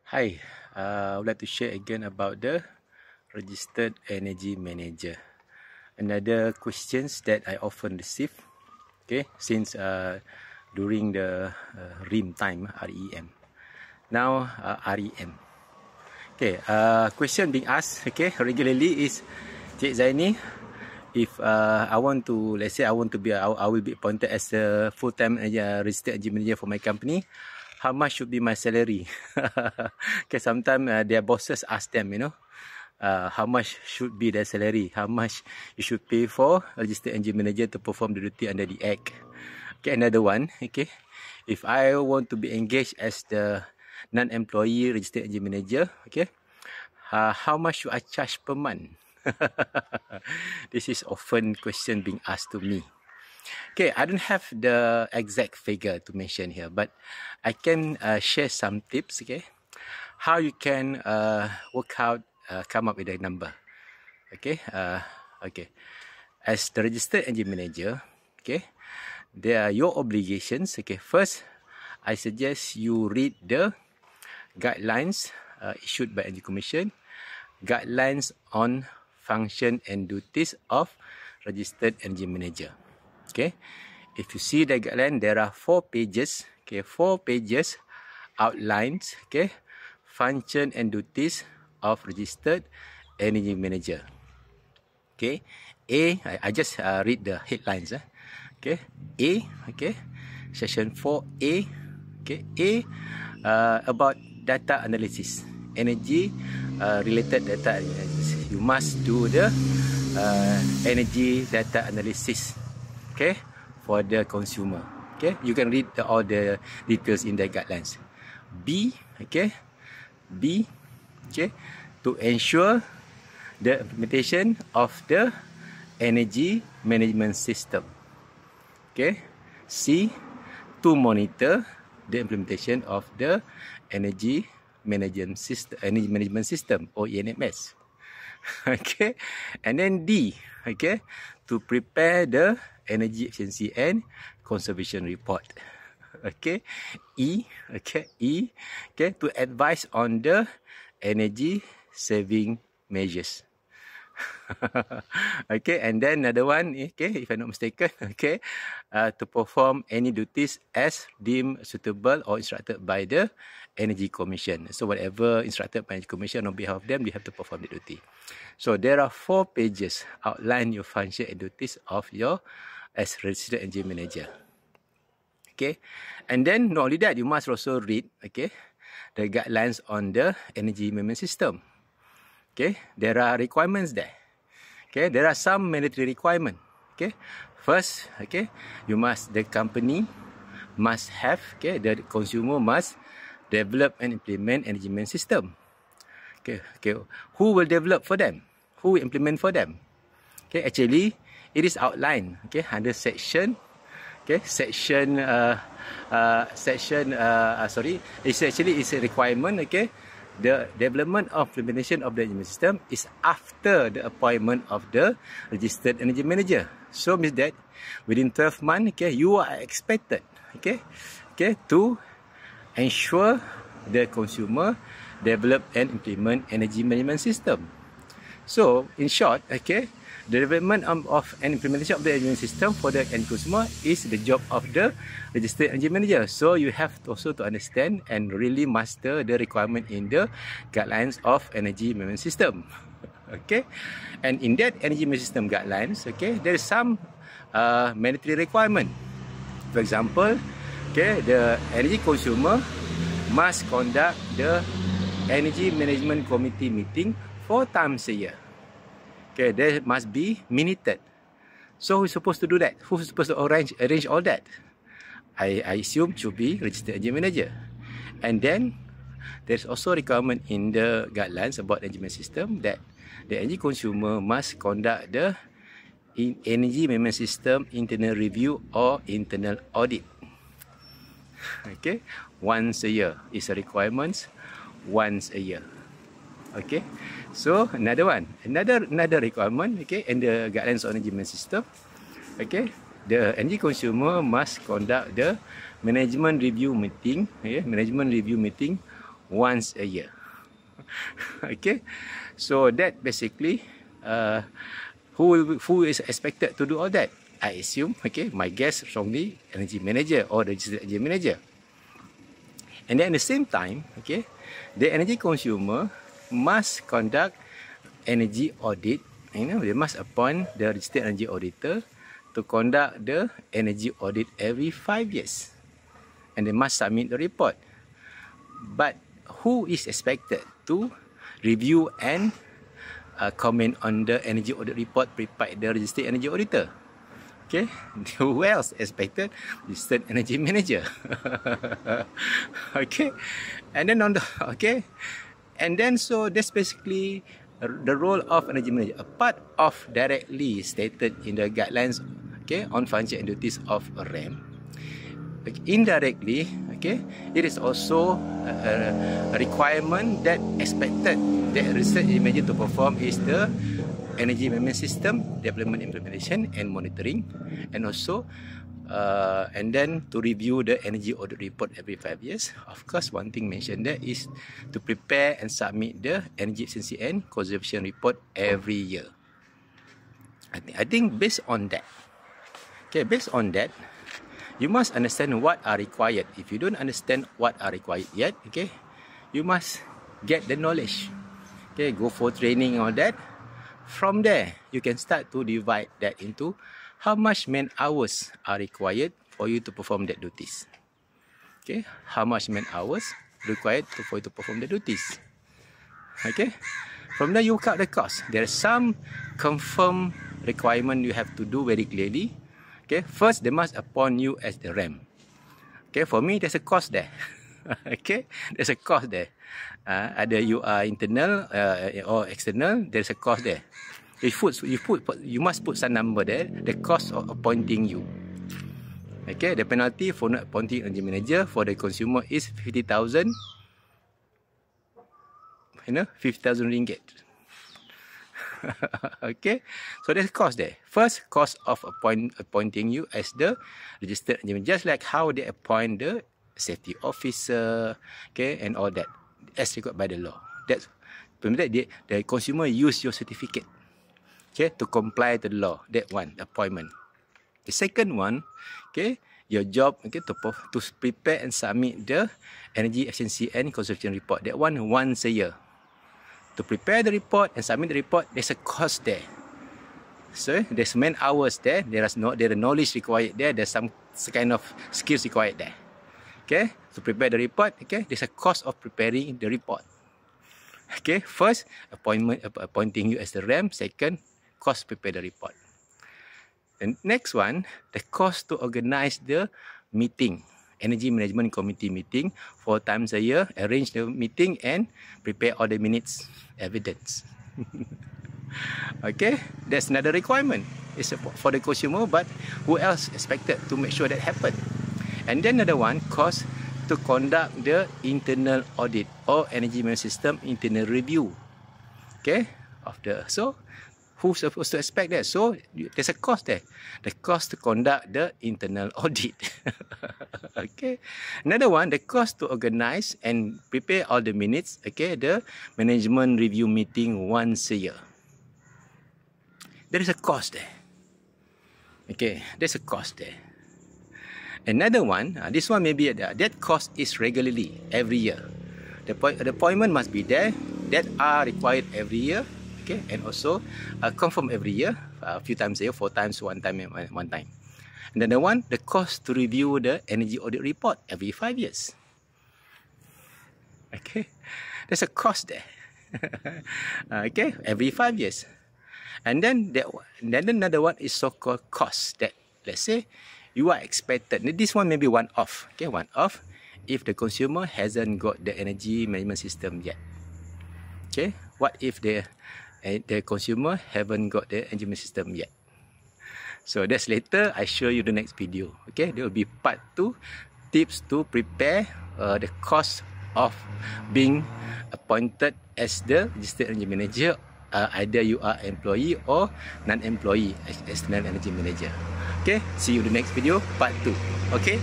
Hi, I would like to share again about the registered energy manager. Another questions that I often receive, since during the REM time, REM. Now REM. Question being asked, regularly is, Cik Zaini, if I want to, let's say I want to be, I will be appointed as a full-time registered energy manager for my company. How much should be my salary? Sometimes their bosses ask them, how much should be their salary? How much you should pay for registered energy manager to perform the duty under the Act? Another one, if I want to be engaged as the non-employee registered energy manager, how much should I charge per month? This is often question being asked to me. I don't have the exact figure to mention here, but I can share some tips, how you can work out, come up with a number. As the registered energy manager, there are your obligations. First, I suggest you read the guidelines issued by Energy Commission, guidelines on function and duties of registered energy manager. If you see the guideline, there are 4 pages. 4 pages outlines, function and duties of registered energy manager. I just read the headlines. Section 4A. About data analysis, energy related data analysis. You must do the energy data analysis, for the consumer. You can read all the details in the guidelines. B, to ensure the implementation of the energy management system. C, to monitor the implementation of the energy management system or ENMS. And then D, to prepare the energy efficiency and conservation report. E, to advise on the energy saving measures. And then another one, if I'm not mistaken, to perform any duties as deemed suitable or instructed by the Energy Commission. So whatever instructed by Energy Commission on behalf of them, they have to perform the duty. So there are 4 pages outline your function and duties of your as registered energy manager. And then not only that, you must also read the guidelines on the energy management system. There are requirements there. There are some mandatory requirements. First, the company must have, the consumer must develop and implement energy management system. Who will develop for them? Who will implement for them? Actually, it is outlined under section. It's a requirement. The development of implementation of the energy system is after the appointment of the registered energy manager. So means that within 12 months, you are expected, to ensure the consumer develop and implement energy management system. So in short, the development of and implementation of the energy system for the end consumer is the job of the registered energy manager. So you have also to understand and really master the requirement in the guidelines of energy management system. And in that energy management system guidelines, there is some mandatory requirement. For example, the energy consumer must conduct the energy management committee meeting 4 times a year. There must be minuted. So who's supposed to do that? Who's supposed to arrange all that? I assume should be registered energy manager. And then there's also requirement in the guidelines about energy management system that the energy consumer must conduct the energy management system internal review or internal audit. Once a year is a requirement. Once a year. So another requirement, and the guidelines on energy management system, the energy consumer must conduct the management review meeting, once a year. Okay, so that basically who is expected to do all that? I assume, okay, my guess strongly, energy manager or the registered energy manager. And then at the same time, okay, the energy consumer must conduct energy audit. They must appoint the registered energy auditor to conduct the energy audit every 5 years. And they must submit the report. But who is expected to review and comment on the energy audit report prepared by the registered energy auditor? Okay, who else expected? Registered energy manager. Okay, and then so that's basically the role of energy manager. A part of directly stated in the guidelines, okay, on function and duties of a RAM. Indirectly, okay, it is also a requirement that expected that research manager to perform is the energy management system development, implementation and monitoring, and also and then to review the energy audit report every 5 years. Of course, one thing mentioned there is to prepare and submit the energy efficiency and conservation report every year. I think based on that, okay, based on that, you must understand what are required. If you don't understand what are required yet, okay, you must get the knowledge. Okay, go for training and all that. From there, you can start to divide that into how much man hours are required for you to perform that duties. Okay, how much man hours required for you to perform the duties. Okay, from there you work out the cost. There are some confirmed requirement you have to do very clearly. Okay, first they must appoint you as the RAM. Okay, for me there's a cost there. Okay, there's a cost there. Either you are internal or external, there's a cost there. You must put some number there. The cost of appointing you. Okay, the penalty for not appointing energy manager for the consumer is 50,000. 50,000 ringgit. Okay, so there's a cost there. First, cost of appointing you as the registered energy manager, just like how they appoint the safety officer, okay, and all that, as required by the law. That's the consumer use your certificate, okay, to comply to the law. That one, appointment. The second one, okay, your job, okay, to prepare and submit the energy efficiency and conservation report. That one once a year. To prepare the report and submit the report, there's a cost there. So there's man hours there. There is knowledge required there. There's some kind of skills required there. Okay, to prepare the report, okay, there's a cost of preparing the report. Okay, first appointing you as the RAM. Second, cost to prepare the report. And next one, the cost to organize the meeting, energy management committee meeting 4 times a year, arrange the meeting and prepare all the minutes, evidence. Okay, that's another requirement. It's for the consumer, but who else expected to make sure that happen? And then another one, cost to conduct the internal audit or energy management system internal review. Okay, so who's supposed to expect that? So there's a cost there. The cost to conduct the internal audit. Okay. Another one, the cost to organize and prepare all the minutes. Okay, the management review meeting once a year. There is a cost there. Okay, there's a cost there. Another one, this one maybe that cost is regularly every year. The appointment must be there that are required every year. Okay, and also confirm every year, a few times a year, 4 times, one time. And then the one, the cost to review the energy audit report every 5 years. Okay, there's a cost there. Okay, every 5 years. And then another one is so-called cost that, let's say, you are expected. This one may be one-off. Okay, one-off if the consumer hasn't got the energy management system yet. Okay, what if the consumer haven't got the energy management system yet? So that's later. I show you the next video. Okay, there will be part 2, tips to prepare the cost of being appointed as the registered energy manager. Either you are employee or non-employee as external energy manager. Okay, see you in the next video, part 2. Okay.